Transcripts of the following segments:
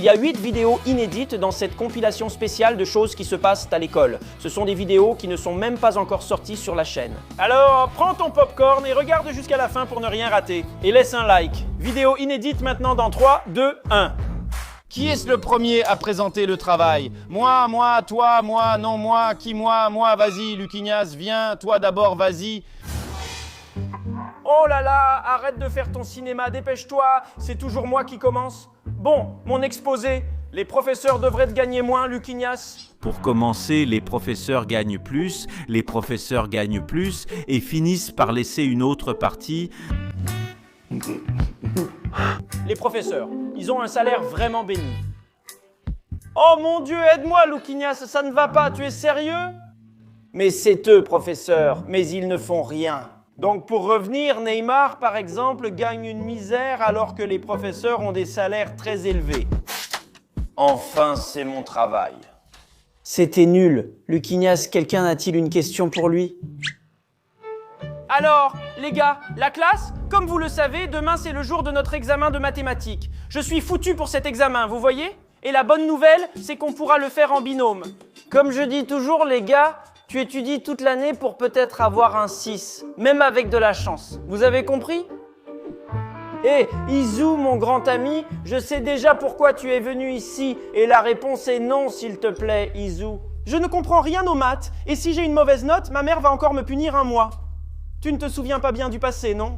Il y a 8 vidéos inédites dans cette compilation spéciale de choses qui se passent à l'école. Ce sont des vidéos qui ne sont même pas encore sorties sur la chaîne. Alors, prends ton popcorn et regarde jusqu'à la fin pour ne rien rater. Et laisse un like. Vidéo inédite maintenant dans 3, 2, 1. Qui est-ce le premier à présenter le travail? Moi, toi, moi, non, moi, qui, moi, vas-y, Luquignas, viens, toi d'abord, vas-y. Oh là là, arrête de faire ton cinéma, dépêche-toi, c'est toujours moi qui commence. Bon, mon exposé, les professeurs devraient gagner moins, Luquignas. Pour commencer, les professeurs gagnent plus et finissent par laisser une autre partie. Les professeurs, ils ont un salaire vraiment béni. Oh mon Dieu, aide-moi, Luquignas, ça ne va pas, tu es sérieux? Mais c'est eux, professeurs, mais ils ne font rien. Donc pour revenir, Neymar, par exemple, gagne une misère alors que les professeurs ont des salaires très élevés. Enfin, c'est mon travail. C'était nul. Luquignas, quelqu'un a-t-il une question pour lui? Alors, les gars, la classe, comme vous le savez, demain c'est le jour de notre examen de mathématiques. Je suis foutu pour cet examen, vous voyez? Et la bonne nouvelle, c'est qu'on pourra le faire en binôme. Comme je dis toujours, les gars, tu étudies toute l'année pour peut-être avoir un 6, même avec de la chance. Vous avez compris? Hé, Izu, mon grand ami, je sais déjà pourquoi tu es venu ici. Et la réponse est non, s'il te plaît, Izu. Je ne comprends rien aux maths, et si j'ai une mauvaise note, ma mère va encore me punir un mois. Tu ne te souviens pas bien du passé, non?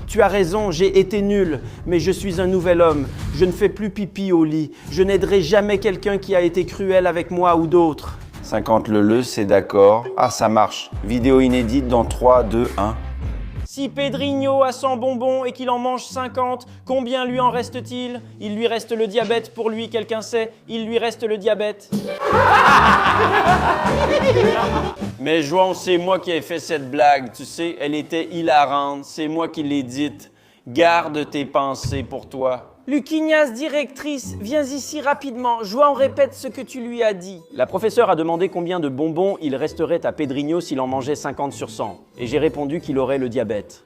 Tu as raison, j'ai été nul, mais je suis un nouvel homme. Je ne fais plus pipi au lit. Je n'aiderai jamais quelqu'un qui a été cruel avec moi ou d'autres. 50 le, c'est d'accord. Ah, ça marche. Vidéo inédite dans 3, 2, 1. Si Pedrinho a 100 bonbons et qu'il en mange 50, combien lui en reste-t-il? Il lui reste le diabète pour lui, quelqu'un sait? Il lui reste le diabète. Mais João, c'est moi qui ai fait cette blague, tu sais, elle était hilarante, c'est moi qui l'ai dite. Garde tes pensées pour toi. Luquignas, directrice, viens ici rapidement. João répète ce que tu lui as dit. La professeure a demandé combien de bonbons il resterait à Pedrinho s'il en mangeait 50 sur 100. Et j'ai répondu qu'il aurait le diabète.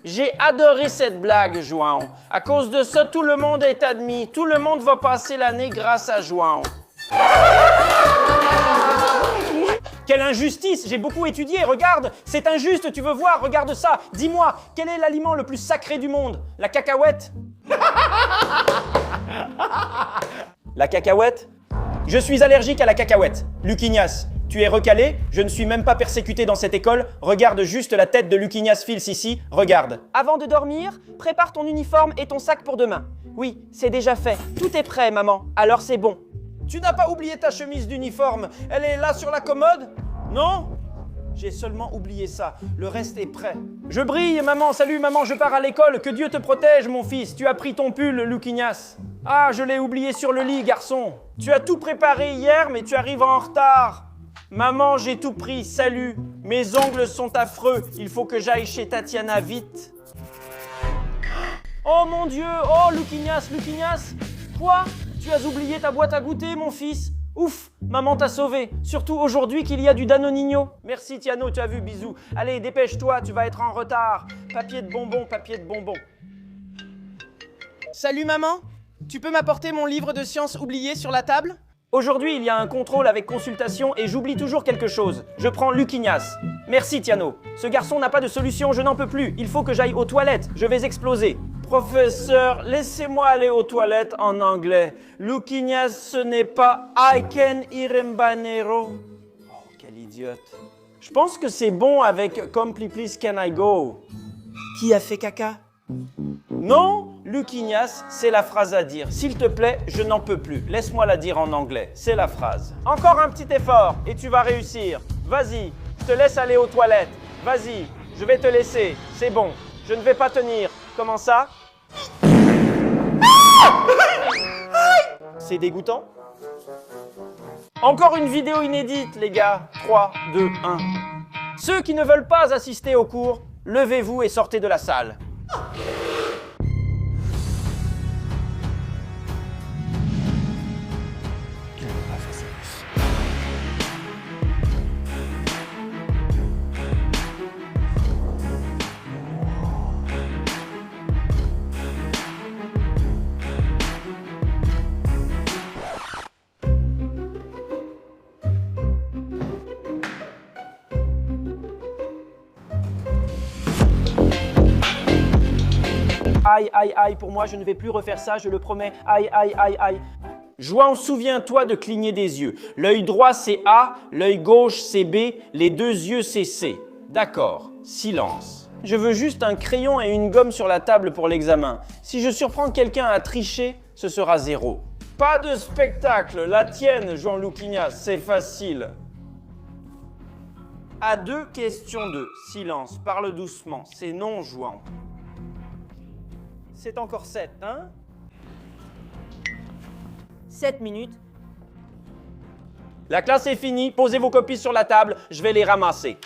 J'ai adoré cette blague, João. À cause de ça, tout le monde est admis. Tout le monde va passer l'année grâce à João. Quelle injustice! J'ai beaucoup étudié, regarde! C'est injuste, tu veux voir, regarde ça! Dis-moi, quel est l'aliment le plus sacré du monde? La cacahuète? La cacahuète? Je suis allergique à la cacahuète. Luquignas, tu es recalé? Je ne suis même pas persécuté dans cette école. Regarde juste la tête de Luquignas Fils ici, regarde. Avant de dormir, prépare ton uniforme et ton sac pour demain. Oui, c'est déjà fait. Tout est prêt, maman. Alors c'est bon. Tu n'as pas oublié ta chemise d'uniforme? Elle est là sur la commode? Non? J'ai seulement oublié ça. Le reste est prêt. Je brille, maman. Salut, maman, je pars à l'école. Que Dieu te protège, mon fils. Tu as pris ton pull, Luquignas. Ah, je l'ai oublié sur le lit, garçon. Tu as tout préparé hier, mais tu arrives en retard. Maman, j'ai tout pris. Salut. Mes ongles sont affreux. Il faut que j'aille chez Tatiana vite. Oh mon Dieu. Oh, Luquignas. Quoi? Tu as oublié ta boîte à goûter, mon fils? Ouf, maman t'a sauvé. Surtout aujourd'hui qu'il y a du Danonino. Merci, Tiano, tu as vu, bisous. Allez, dépêche-toi, tu vas être en retard. Papier de bonbons. Salut, maman. Tu peux m'apporter mon livre de sciences oublié sur la table? Aujourd'hui, il y a un contrôle avec consultation et j'oublie toujours quelque chose. Je prends Luquignas. Merci, Tiano. Ce garçon n'a pas de solution, je n'en peux plus. Il faut que j'aille aux toilettes. Je vais exploser. Professeur, laissez-moi aller aux toilettes en anglais. Luquignas, ce n'est pas I can ir en banheiro. Oh, quel idiote. Je pense que c'est bon avec Come please can I go. Qui a fait caca? Non, Luquignas, c'est la phrase à dire. S'il te plaît, je n'en peux plus. Laisse-moi la dire en anglais. C'est la phrase. Encore un petit effort et tu vas réussir. Vas-y, je te laisse aller aux toilettes. Vas-y, je vais te laisser. C'est bon. Je ne vais pas tenir. Comment ça? C'est dégoûtant. Encore une vidéo inédite, les gars. 3, 2, 1. Ceux qui ne veulent pas assister au cours, levez-vous et sortez de la salle. Aïe, aïe, aïe, pour moi, je ne vais plus refaire ça, je le promets. Aïe, aïe, aïe, aïe. Jouan, souviens-toi de cligner des yeux. L'œil droit, c'est A, l'œil gauche, c'est B, les deux yeux, c'est C. D'accord, silence. Je veux juste un crayon et une gomme sur la table pour l'examen. Si je surprends quelqu'un à tricher, ce sera 0. Pas de spectacle, la tienne, Jean Louquignas, c'est facile. A2, question 2. Silence, parle doucement, c'est non, Jouan. C'est encore 7, hein? 7 minutes. La classe est finie, posez vos copies sur la table, je vais les ramasser.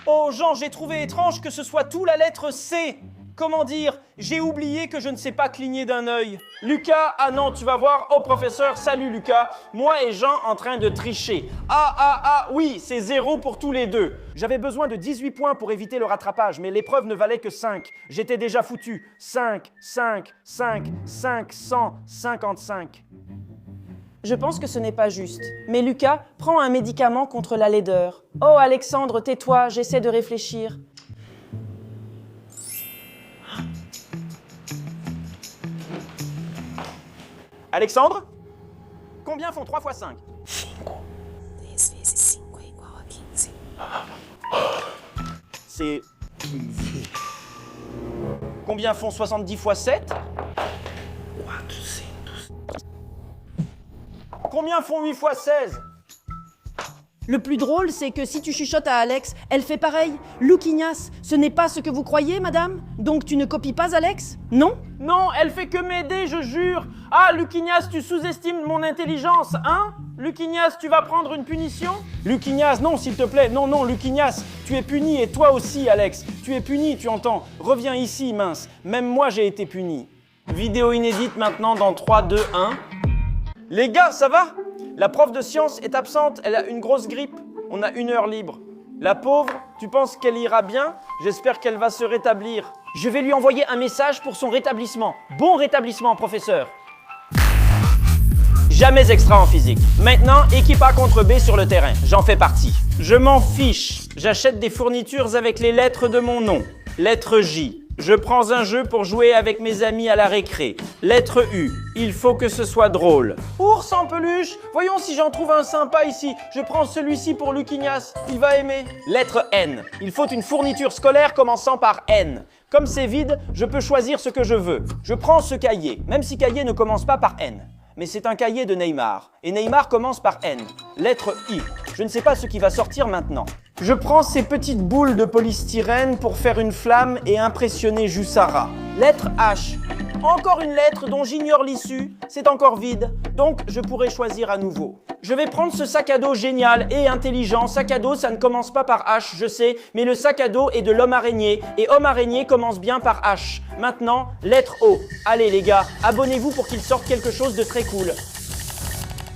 Oh Jean, j'ai trouvé étrange que ce soit tout la lettre C. Comment dire? J'ai oublié que je ne sais pas cligner d'un œil. Lucas, ah non, tu vas voir. Oh professeur, salut Lucas. Moi et Jean en train de tricher. Oui, c'est 0 pour tous les deux. J'avais besoin de 18 points pour éviter le rattrapage, mais l'épreuve ne valait que 5. J'étais déjà foutu. 5, 555. Je pense que ce n'est pas juste. Mais Lucas, prends un médicament contre la laideur. Oh Alexandre, tais-toi, j'essaie de réfléchir. Alexandre? Combien font 3 x 5? 10 vezes 5 é igual a 15. C'est... Combien font 70 x 7? 400. Combien font 8 x 16? Le plus drôle, c'est que si tu chuchotes à Alex, elle fait pareil. Louquignas, ce n'est pas ce que vous croyez, madame? Donc tu ne copies pas Alex? Non? Non, elle fait que m'aider, je jure. Ah, Louquignas, tu sous-estimes mon intelligence, hein? Louquignas, tu vas prendre une punition? Louquignas, non, s'il te plaît. Non, Louquignas, tu es puni et toi aussi, Alex. Tu es puni, tu entends? Reviens ici, mince. Même moi, j'ai été puni. Vidéo inédite maintenant dans 3, 2, 1. Les gars, ça va? La prof de sciences est absente, elle a une grosse grippe. On a 1 heure libre. La pauvre, tu penses qu'elle ira bien? J'espère qu'elle va se rétablir. Je vais lui envoyer un message pour son rétablissement. Bon rétablissement, professeur. Jamais extra en physique. Maintenant, équipe A contre B sur le terrain. J'en fais partie. Je m'en fiche. J'achète des fournitures avec les lettres de mon nom. Lettre J. Je prends un jeu pour jouer avec mes amis à la récré. Lettre U. Il faut que ce soit drôle. Ours en peluche. Voyons si j'en trouve un sympa ici. Je prends celui-ci pour Louquignas. Il va aimer. Lettre N. Il faut une fourniture scolaire commençant par N. Comme c'est vide, je peux choisir ce que je veux. Je prends ce cahier, même si cahier ne commence pas par N. Mais c'est un cahier de Neymar. Et Neymar commence par N. Lettre I. Je ne sais pas ce qui va sortir maintenant. Je prends ces petites boules de polystyrène pour faire une flamme et impressionner Jussara. Lettre H. Encore une lettre dont j'ignore l'issue. C'est encore vide. Donc, je pourrais choisir à nouveau. Je vais prendre ce sac à dos génial et intelligent. Sac à dos, ça ne commence pas par H, je sais. Mais le sac à dos est de l'homme araignée. Et homme araignée commence bien par H. Maintenant, lettre O. Allez les gars, abonnez-vous pour qu'il sorte quelque chose de très cool.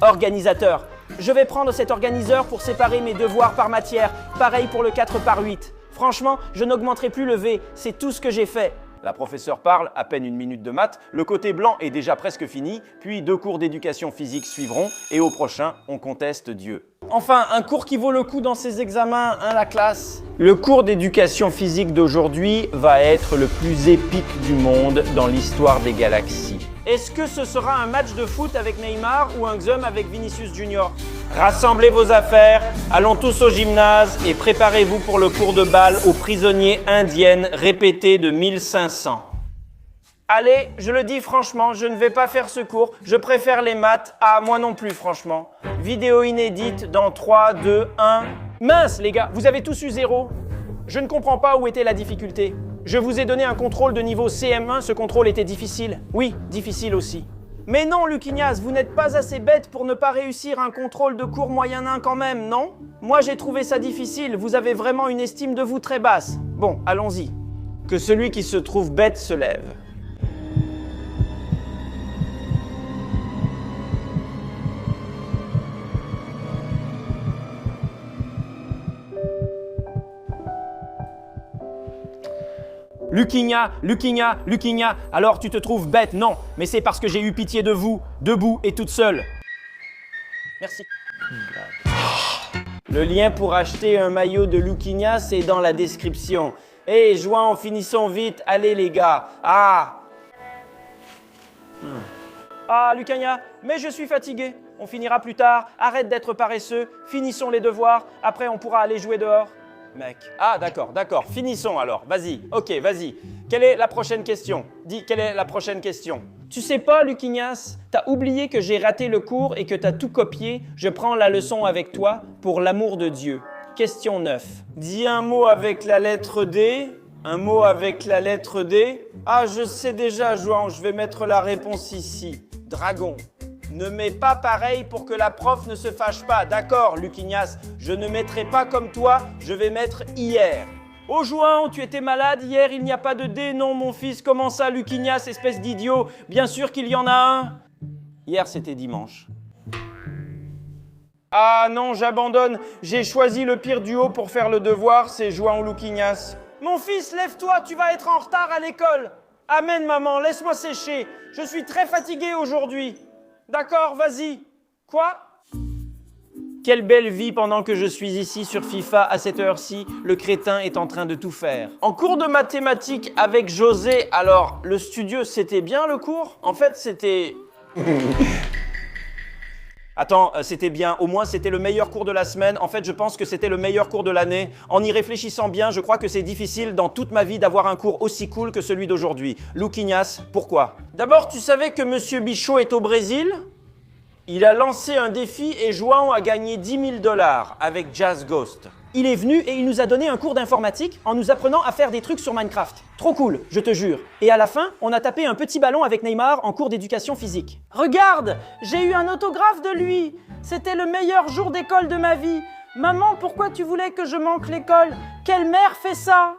Organisateur. Je vais prendre cet organiseur pour séparer mes devoirs par matière. Pareil pour le 4 par 8. Franchement, je n'augmenterai plus le V. C'est tout ce que j'ai fait. La professeure parle, à peine 1 minute de maths. Le côté blanc est déjà presque fini. Puis 2 cours d'éducation physique suivront. Et au prochain, on conteste Dieu. Enfin, un cours qui vaut le coup dans ces examens, hein, la classe. Le cours d'éducation physique d'aujourd'hui va être le plus épique du monde dans l'histoire des galaxies. Est-ce que ce sera un match de foot avec Neymar ou un XUM avec Vinicius Junior? Rassemblez vos affaires, allons tous au gymnase et préparez-vous pour le cours de balle aux prisonniers indiennes répété de 1500. Allez, je le dis franchement, je ne vais pas faire ce cours, je préfère les maths. Ah, moi non plus franchement. Vidéo inédite dans 3, 2, 1. Mince les gars, vous avez tous eu 0. Je ne comprends pas où était la difficulté. Je vous ai donné un contrôle de niveau CM1, ce contrôle était difficile. Oui, difficile aussi. Mais non, Louquignas, vous n'êtes pas assez bête pour ne pas réussir un contrôle de cours moyen 1 quand même, non? Moi, j'ai trouvé ça difficile, vous avez vraiment une estime de vous très basse. Bon, allons-y. Que celui qui se trouve bête se lève. Louquignas, alors tu te trouves bête, non, mais c'est parce que j'ai eu pitié de vous, debout et toute seule. Merci. Le lien pour acheter un maillot de Louquignas est dans la description. Jouan, finissons vite, allez les gars. Ah, Ah, Lucania, mais je suis fatigué. On finira plus tard. Arrête d'être paresseux. Finissons les devoirs. Après, on pourra aller jouer dehors. Mec. Ah, d'accord. Finissons alors. Vas-y. Ok, vas-y. Quelle est la prochaine question? Dis, quelle est la prochaine question? Tu sais pas, Lucinias, t'as oublié que j'ai raté le cours et que t'as tout copié. Je prends la leçon avec toi pour l'amour de Dieu. Question 9. Dis un mot avec la lettre D. Un mot avec la lettre D. Ah, je sais déjà, Joan, je vais mettre la réponse ici. Dragon. Ne mets pas pareil pour que la prof ne se fâche pas. D'accord, Lucinias, je ne mettrai pas comme toi, je vais mettre hier. Oh, Joan, tu étais malade hier, il n'y a pas de D. Non, mon fils, comment ça, Lucinias, espèce d'idiot? Bien sûr qu'il y en a un. Hier, c'était dimanche. Ah non, j'abandonne. J'ai choisi le pire duo pour faire le devoir, c'est Joan ou Lucinias. Mon fils, lève-toi, tu vas être en retard à l'école. Amen, maman, laisse-moi sécher. Je suis très fatigué aujourd'hui. D'accord, vas-y. Quoi? Quelle belle vie pendant que je suis ici sur FIFA à cette heure-ci, le crétin est en train de tout faire. En cours de mathématiques avec José, alors, le studio, c'était bien le cours? En fait, c'était... Attends, c'était bien. Au moins, c'était le meilleur cours de la semaine. En fait, je pense que c'était le meilleur cours de l'année. En y réfléchissant bien, je crois que c'est difficile dans toute ma vie d'avoir un cours aussi cool que celui d'aujourd'hui. Lucinias, pourquoi? D'abord, tu savais que Monsieur Bichot est au Brésil? Il a lancé un défi et Joan a gagné 10 000 $ avec Jazz Ghost. Il est venu et il nous a donné un cours d'informatique en nous apprenant à faire des trucs sur Minecraft. Trop cool, je te jure. Et à la fin, on a tapé un petit ballon avec Neymar en cours d'éducation physique. Regarde, j'ai eu un autographe de lui. C'était le meilleur jour d'école de ma vie. Maman, pourquoi tu voulais que je manque l'école? Quelle mère fait ça?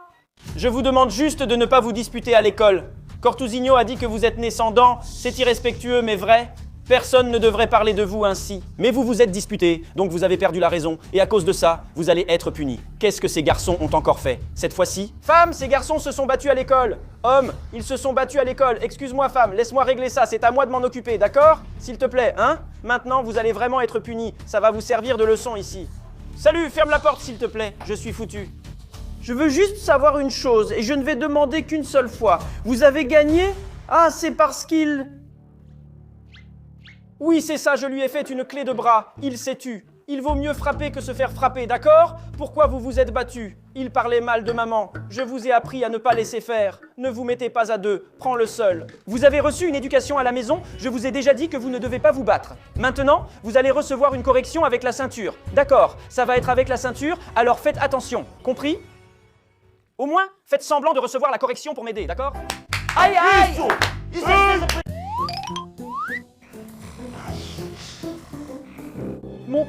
Je vous demande juste de ne pas vous disputer à l'école. Cortousinho a dit que vous êtes né sans dents. C'est irrespectueux mais vrai. Personne ne devrait parler de vous ainsi. Mais vous vous êtes disputés, donc vous avez perdu la raison. Et à cause de ça, vous allez être punis. Qu'est-ce que ces garçons ont encore fait? Cette fois-ci, femmes, ces garçons se sont battus à l'école. Hommes, ils se sont battus à l'école. Excuse-moi, femme, laisse-moi régler ça. C'est à moi de m'en occuper, d'accord? S'il te plaît, hein? Maintenant, vous allez vraiment être punis. Ça va vous servir de leçon ici. Salut, ferme la porte, s'il te plaît. Je suis foutu. Je veux juste savoir une chose, et je ne vais demander qu'une seule fois. Vous avez gagné? Ah, c'est parce qu'il... Oui, c'est ça, je lui ai fait une clé de bras. Il s'est tu. Il vaut mieux frapper que se faire frapper, d'accord? Pourquoi vous vous êtes battus? Il parlait mal de maman. Je vous ai appris à ne pas laisser faire. Ne vous mettez pas à deux, prends-le seul. Vous avez reçu une éducation à la maison, je vous ai déjà dit que vous ne devez pas vous battre. Maintenant, vous allez recevoir une correction avec la ceinture. D'accord, ça va être avec la ceinture, alors faites attention. Compris? Au moins, faites semblant de recevoir la correction pour m'aider, d'accord? Aïe, aïe! Mon...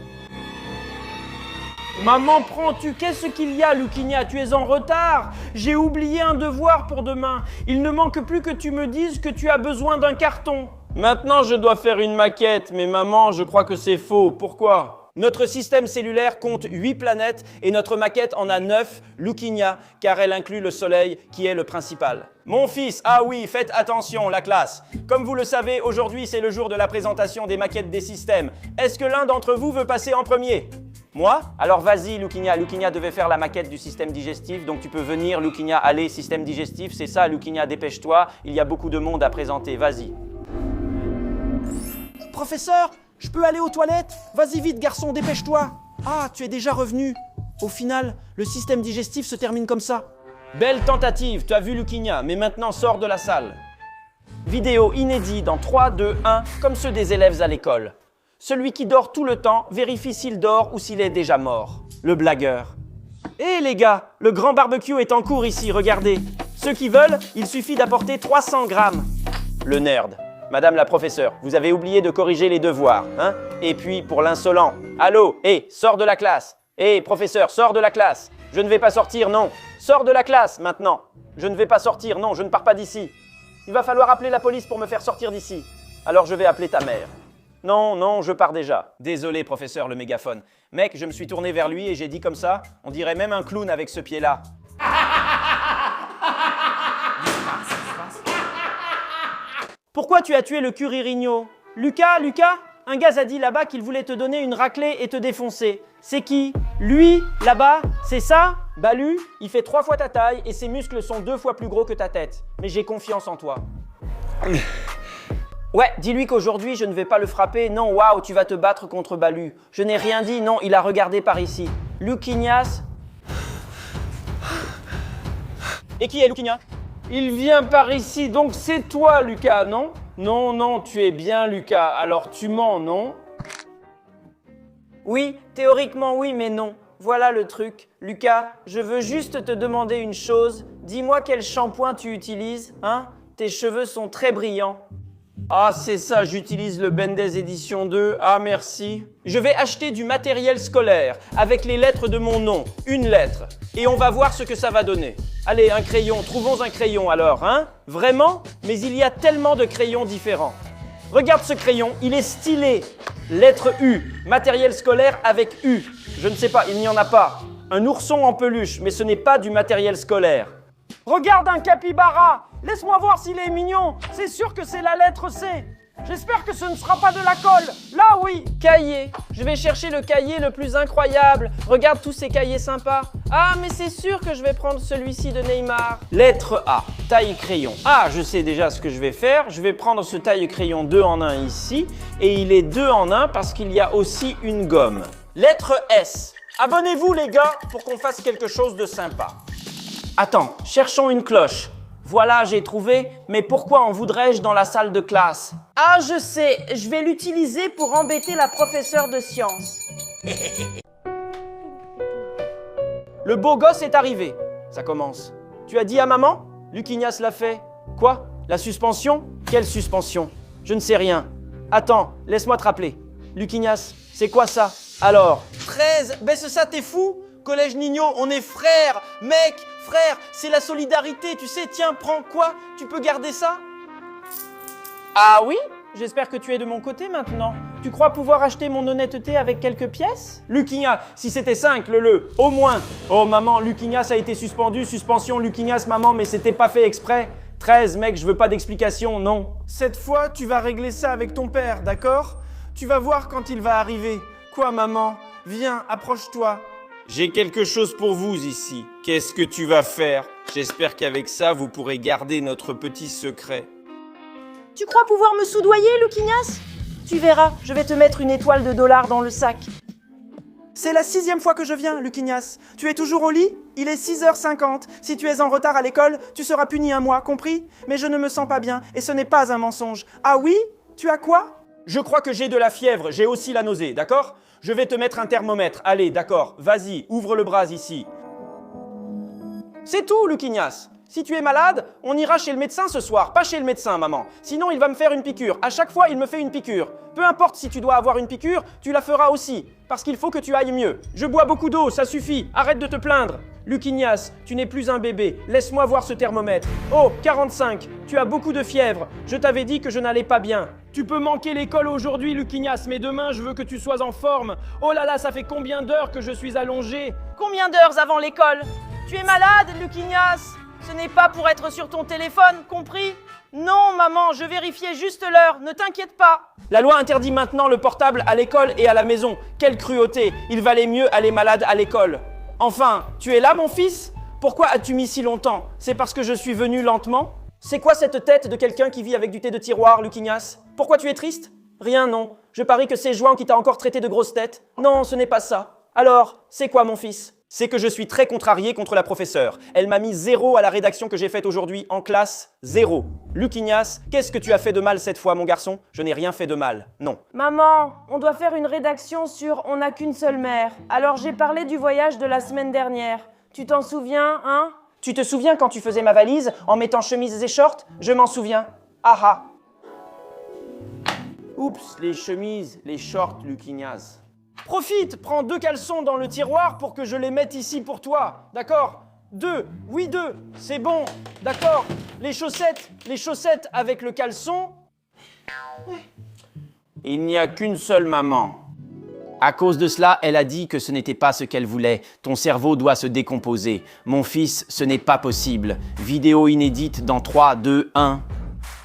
Maman, prends-tu? Qu'est-ce qu'il y a, Lucinia? Tu es en retard. J'ai oublié un devoir pour demain. Il ne manque plus que tu me dises que tu as besoin d'un carton. Maintenant, je dois faire une maquette, mais maman, je crois que c'est faux. Pourquoi? Notre système cellulaire compte 8 planètes et notre maquette en a 9, Lucinia, car elle inclut le Soleil, qui est le principal. Mon fils, ah oui, faites attention, la classe. Comme vous le savez, aujourd'hui, c'est le jour de la présentation des maquettes des systèmes. Est-ce que l'un d'entre vous veut passer en premier? Moi? Alors vas-y, Lucinia. Lucinia devait faire la maquette du système digestif, donc tu peux venir, Lucinia. Allez, système digestif, c'est ça, Lucinia, dépêche-toi. Il y a beaucoup de monde à présenter, vas-y. Professeur, je peux aller aux toilettes? Vas-y vite, garçon, dépêche-toi. Ah, tu es déjà revenu. Au final, le système digestif se termine comme ça. Belle tentative, tu as vu Lucinia, mais maintenant sors de la salle. Vidéo inédite dans 3, 2, 1, comme ceux des élèves à l'école. Celui qui dort tout le temps vérifie s'il dort ou s'il est déjà mort. Le blagueur. Hé les gars, le grand barbecue est en cours ici, regardez. Ceux qui veulent, il suffit d'apporter 300 grammes. Le nerd. Madame la professeure, vous avez oublié de corriger les devoirs, hein? Et puis, pour l'insolent. Allô, hé, sors de la classe. Hé, professeur, sors de la classe. Je ne vais pas sortir, non. Sors de la classe, maintenant. Je ne vais pas sortir, non, je ne pars pas d'ici. Il va falloir appeler la police pour me faire sortir d'ici. Alors je vais appeler ta mère. Non, non, je pars déjà. Désolé, professeur, le mégaphone. Mec, je me suis tourné vers lui et j'ai dit comme ça, on dirait même un clown avec ce pied-là. Pourquoi tu as tué le Curirigno? Lucas, un gars a dit là-bas qu'il voulait te donner une raclée et te défoncer. C'est qui? Lui, là-bas? C'est ça? Balu, il fait 3 fois ta taille et ses muscles sont 2 fois plus gros que ta tête. Mais j'ai confiance en toi. Ouais, dis-lui qu'aujourd'hui je ne vais pas le frapper. Non, waouh, tu vas te battre contre Balu. Je n'ai rien dit, non, il a regardé par ici. Lucinias. Et qui est Lucinia? Il vient par ici, donc c'est toi, Lucas, non? Non, non, tu es bien Lucas. Alors tu mens, non? Oui, théoriquement oui, mais non. Voilà le truc. Lucas, je veux juste te demander une chose. Dis-moi quel shampoing tu utilises, hein? Tes cheveux sont très brillants. Ah, c'est ça, j'utilise le Bendez Edition 2. Ah, merci. Je vais acheter du matériel scolaire avec les lettres de mon nom. Une lettre. Et on va voir ce que ça va donner. Allez, un crayon. Trouvons un crayon alors, hein? Vraiment? Mais il y a tellement de crayons différents. Regarde ce crayon, il est stylé. Lettre U. Matériel scolaire avec U. Je ne sais pas, il n'y en a pas. Un ourson en peluche, mais ce n'est pas du matériel scolaire. Regarde un capybara. Laisse-moi voir s'il est mignon. C'est sûr que c'est la lettre C. J'espère que ce ne sera pas de la colle. Là, oui. Cahier. Je vais chercher le cahier le plus incroyable. Regarde tous ces cahiers sympas. Ah, mais c'est sûr que je vais prendre celui-ci de Neymar. Lettre A. Taille crayon. Ah, je sais déjà ce que je vais faire. Je vais prendre ce taille crayon 2 en 1 ici. Et il est 2 en 1 parce qu'il y a aussi une gomme. Lettre S. Abonnez-vous, les gars, pour qu'on fasse quelque chose de sympa. Attends, cherchons une cloche. Voilà, j'ai trouvé, mais pourquoi en voudrais-je dans la salle de classe? Ah, je sais, je vais l'utiliser pour embêter la professeure de sciences. Le beau gosse est arrivé. Ça commence. Tu as dit à maman? Lucinias l'a fait. Quoi? La suspension? Quelle suspension? Je ne sais rien. Attends, laisse-moi te rappeler. Lucinias, c'est quoi ça? Alors? 13, baisse ça, t'es fou? Collège Nino, on est frères, mec, frère, c'est la solidarité, tu sais, tiens, prends quoi? Tu peux garder ça? Ah oui? J'espère que tu es de mon côté maintenant. Tu crois pouvoir acheter mon honnêteté avec quelques pièces? Lucinias, si c'était 5, au moins. Oh maman, Lucinias a été suspendu, suspension, Lucinias, maman, mais c'était pas fait exprès. 13, mec, je veux pas d'explication, non. Cette fois, tu vas régler ça avec ton père, d'accord? Tu vas voir quand il va arriver. Quoi, maman? Viens, approche-toi. J'ai quelque chose pour vous ici. Qu'est-ce que tu vas faire? J'espère qu'avec ça, vous pourrez garder notre petit secret. Tu crois pouvoir me soudoyer, Lucinias? Tu verras, je vais te mettre une étoile de $1 dans le sac. C'est la 6e fois que je viens, Lucinias. Tu es toujours au lit? Il est 6h50. Si tu es en retard à l'école, tu seras puni 1 mois, compris? Mais je ne me sens pas bien, et ce n'est pas un mensonge. Ah oui? Tu as quoi? Je crois que j'ai de la fièvre, j'ai aussi la nausée, d'accord? Je vais te mettre un thermomètre. Allez, d'accord, vas-y, ouvre le bras ici. C'est tout, Lucinias. Si tu es malade, on ira chez le médecin ce soir, pas chez le médecin, maman. Sinon, il va me faire une piqûre. À chaque fois, il me fait une piqûre. Peu importe si tu dois avoir une piqûre, tu la feras aussi. Parce qu'il faut que tu ailles mieux. Je bois beaucoup d'eau, ça suffit. Arrête de te plaindre. Lucinias, tu n'es plus un bébé. Laisse-moi voir ce thermomètre. Oh, 45. Tu as beaucoup de fièvre. Je t'avais dit que je n'allais pas bien. Tu peux manquer l'école aujourd'hui, Lucinias, mais demain, je veux que tu sois en forme. Oh là là, ça fait combien d'heures que je suis allongé? Combien d'heures avant l'école? Tu es malade, Lucinias? Ce n'est pas pour être sur ton téléphone, compris? Non, maman, je vérifiais juste l'heure, ne t'inquiète pas. La loi interdit maintenant le portable à l'école et à la maison. Quelle cruauté! Il valait mieux aller malade à l'école. Enfin, tu es là, mon fils? Pourquoi as-tu mis si longtemps? C'est parce que je suis venu lentement? C'est quoi cette tête de quelqu'un qui vit avec du thé de tiroir, Lucinias? Pourquoi tu es triste? Rien, non. Je parie que c'est Joan qui t'a encore traité de grosse tête. Non, ce n'est pas ça. Alors, c'est quoi, mon fils? C'est que je suis très contrarié contre la professeure. Elle m'a mis 0 à la rédaction que j'ai faite aujourd'hui en classe. 0. Lucinias, qu'est-ce que tu as fait de mal cette fois, mon garçon? Je n'ai rien fait de mal, non. Maman, on doit faire une rédaction sur On n'a qu'une seule mère. Alors j'ai parlé du voyage de la semaine dernière. Tu t'en souviens, hein? Tu te souviens quand tu faisais ma valise en mettant chemise et shorts? Je m'en souviens. Ah ah. Oups, les chemises, les shorts, Lucinias. Profite, prends 2 caleçons dans le tiroir pour que je les mette ici pour toi, d'accord? 2, oui 2, c'est bon, d'accord? Les chaussettes avec le caleçon. Il n'y a qu'une seule maman. À cause de cela, elle a dit que ce n'était pas ce qu'elle voulait. Ton cerveau doit se décomposer. Mon fils, ce n'est pas possible. Vidéo inédite dans 3, 2, 1.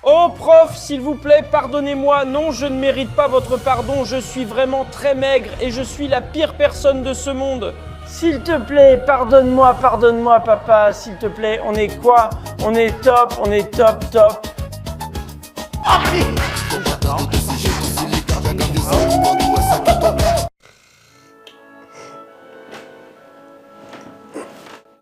Oh prof, s'il vous plaît, pardonnez-moi. Non, je ne mérite pas votre pardon. Je suis vraiment très maigre et je suis la pire personne de ce monde. S'il te plaît, pardonne-moi, papa. S'il te plaît, on est quoi? On est top, top.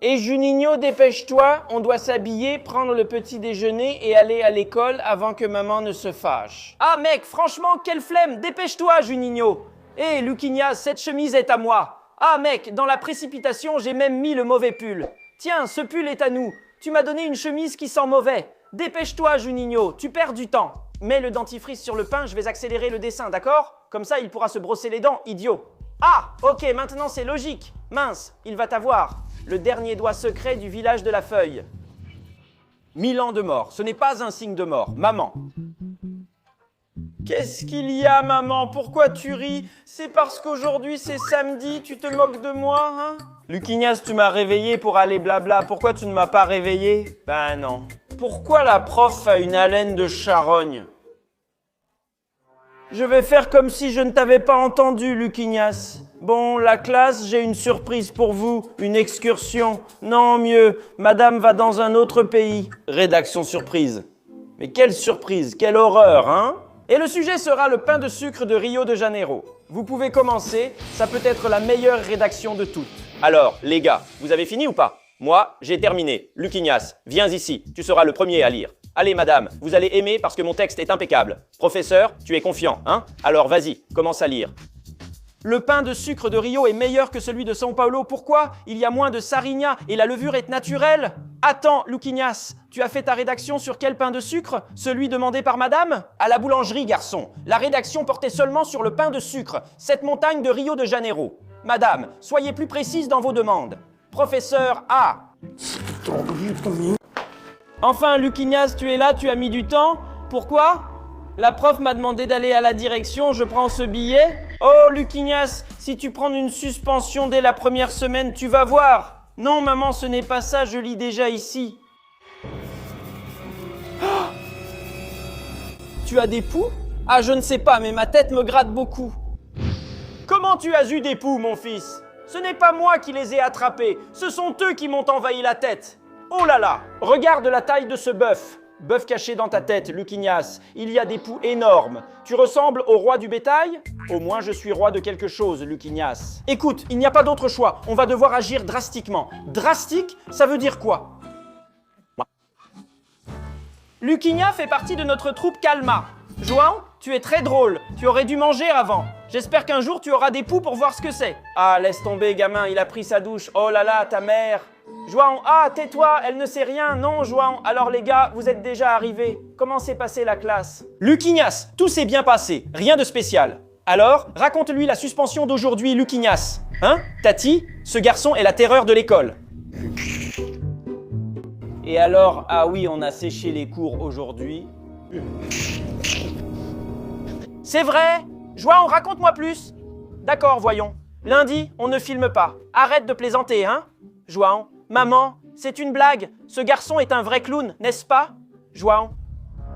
Et Juninho, dépêche-toi, on doit s'habiller, prendre le petit déjeuner et aller à l'école avant que maman ne se fâche. Ah mec, franchement, quelle flemme, dépêche-toi Juninho. Hé Luquinhas, cette chemise est à moi. Ah mec, dans la précipitation, j'ai même mis le mauvais pull. Tiens, ce pull est à nous. Tu m'as donné une chemise qui sent mauvais. Dépêche-toi Juninho, tu perds du temps. Mets le dentifrice sur le pain, je vais accélérer le dessin, d'accord? Comme ça, il pourra se brosser les dents, idiot. Ah, ok, maintenant c'est logique. Mince, il va t'avoir. Le dernier doigt secret du village de la feuille. 1000 ans de mort, ce n'est pas un signe de mort. Maman. Qu'est-ce qu'il y a, maman? Pourquoi tu ris? C'est parce qu'aujourd'hui c'est samedi, tu te moques de moi, hein? Luquinhas, tu m'as réveillé pour aller blabla. Pourquoi tu ne m'as pas réveillé? Ben non. Pourquoi la prof a une haleine de charogne? Je vais faire comme si je ne t'avais pas entendu, Luquinhas. Bon, la classe, j'ai une surprise pour vous, une excursion. Non, mieux, madame va dans un autre pays. Rédaction surprise. Mais quelle surprise, quelle horreur, hein? Et le sujet sera le pain de sucre de Rio de Janeiro. Vous pouvez commencer, ça peut être la meilleure rédaction de toutes. Alors, les gars, vous avez fini ou pas? Moi, j'ai terminé. Luquinhas, viens ici, tu seras le premier à lire. Allez, madame, vous allez aimer parce que mon texte est impeccable. Professeur, tu es confiant, hein? Alors vas-y, commence à lire. Le pain de sucre de Rio est meilleur que celui de São Paulo. Pourquoi? Il y a moins de sarinia et la levure est naturelle. Attends, Luquinhas, tu as fait ta rédaction sur quel pain de sucre? Celui demandé par madame? À la boulangerie, garçon. La rédaction portait seulement sur le pain de sucre, cette montagne de Rio de Janeiro. Madame, soyez plus précise dans vos demandes. Professeur A. Enfin, Luquinhas, tu es là, tu as mis du temps. Pourquoi? La prof m'a demandé d'aller à la direction, je prends ce billet. Oh, Luquinhas, si tu prends une suspension dès la première semaine, tu vas voir. Non, maman, ce n'est pas ça, je lis déjà ici. Oh, tu as des poux? Ah, je ne sais pas, mais ma tête me gratte beaucoup. Comment tu as eu des poux, mon fils? Ce n'est pas moi qui les ai attrapés, ce sont eux qui m'ont envahi la tête. Oh là là, regarde la taille de ce bœuf. Bœuf caché dans ta tête, Luquinhas, il y a des poux énormes. Tu ressembles au roi du bétail? Au moins je suis roi de quelque chose, Luquinhas. Écoute, il n'y a pas d'autre choix, on va devoir agir drastiquement. Drastique, ça veut dire quoi? Luquinhas fait partie de notre troupe Calma. João, tu es très drôle, tu aurais dû manger avant. J'espère qu'un jour tu auras des poux pour voir ce que c'est. Ah, laisse tomber, gamin, il a pris sa douche. Oh là là, ta mère. João, ah, tais-toi, elle ne sait rien. Non, João, alors les gars, vous êtes déjà arrivés. Comment s'est passée la classe? Luquinhas, tout s'est bien passé, rien de spécial. Alors, raconte-lui la suspension d'aujourd'hui, Luquinhas. Hein, Tati, ce garçon est la terreur de l'école. Et alors, ah oui, on a séché les cours aujourd'hui. C'est vrai? João, raconte-moi plus. D'accord, voyons. Lundi, on ne filme pas. Arrête de plaisanter, hein? João, maman, c'est une blague. Ce garçon est un vrai clown, n'est-ce pas? João.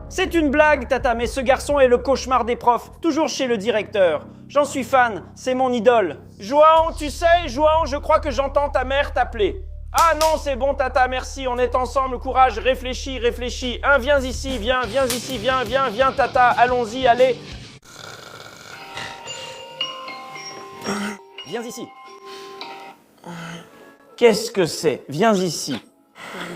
C'est une blague, Tata, mais ce garçon est le cauchemar des profs, toujours chez le directeur. J'en suis fan, c'est mon idole. João, tu sais, João, je crois que j'entends ta mère t'appeler. Ah non, c'est bon, Tata, merci, on est ensemble, courage, réfléchis, réfléchis. Hein, viens ici, viens ici, viens, Tata, allons-y, allez. Viens ici. Qu'est-ce que c'est? Viens ici.